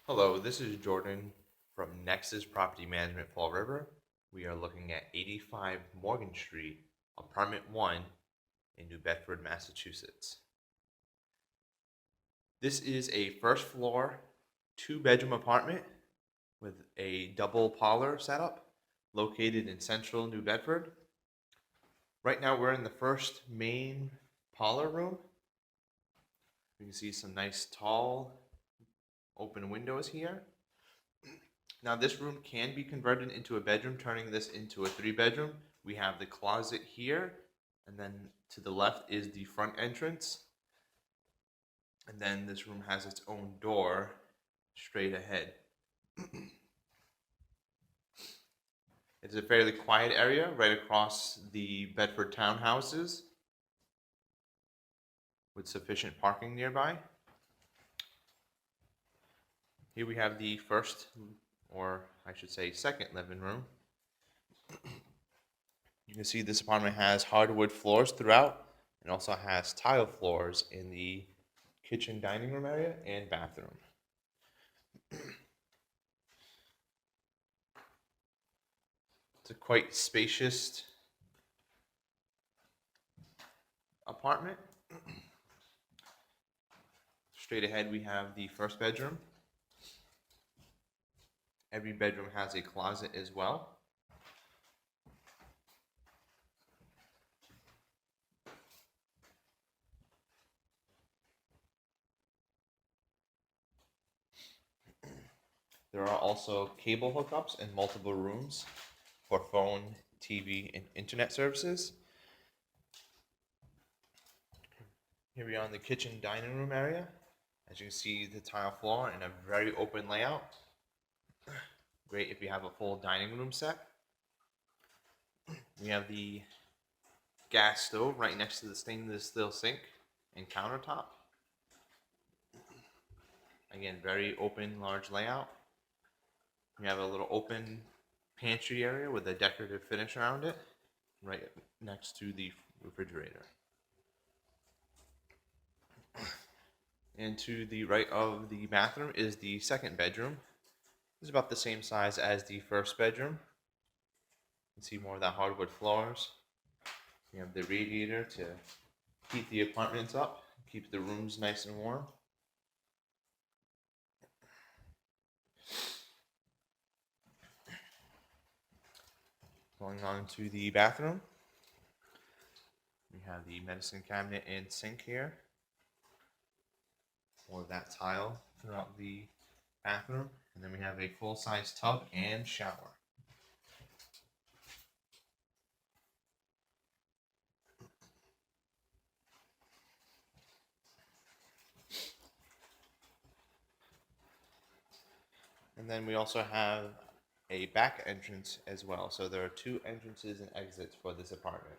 Hello, this is Jordan from Nexus Property Management Fall River. We are looking at 85 Morgan Street, Apartment 1 in New Bedford, Massachusetts. This is a first floor, 2-bedroom apartment with a double parlor setup located in central New Bedford. Right now we're in the first main parlor room. You can see some nice tall open windows here. Now this room can be converted into a bedroom, turning this into a 3-bedroom. We have the closet here, and then to the left is the front entrance. And then this room has its own door straight ahead. It's a fairly quiet area right across the Bedford TownHouses with sufficient parking nearby. Here we have the first, or I should say second living room. You can see this apartment has hardwood floors throughout and also has tile floors in the kitchen dining room area and bathroom. It's a quite spacious apartment. Straight ahead we have the first bedroom. Every bedroom has a closet as well. There are also cable hookups in multiple rooms for phone, TV, and internet services. Here we are in the kitchen dining room area. As you can see, the tile floor and a very open layout. Great if you have a full dining room set. We have the gas stove right next to the stainless steel sink and countertop. Again, very open, large layout. We have a little open pantry area with a decorative finish around it, right next to the refrigerator. And to the right of the bathroom is the second bedroom. It's about the same size as the first bedroom. You can see more of that hardwood floors. We have the radiator to heat the apartments up, keep the rooms nice and warm. Going on to the bathroom, we have the medicine cabinet and sink here. More of that tile throughout the bathroom. And then we have a full-size tub and shower. And then we also have a back entrance as well. So there are 2 entrances and exits for this apartment.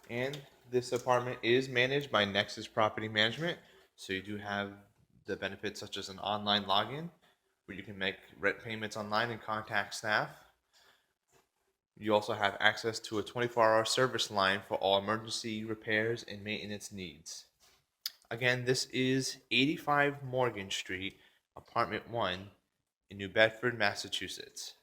And this apartment is managed by Nexus Property Management. So you do have the benefits such as an online login where you can make rent payments online and contact staff. You also have access to a 24-hour service line for all emergency repairs and maintenance needs. Again, this is 85 Morgan Street, Apartment 1 in New Bedford, Massachusetts.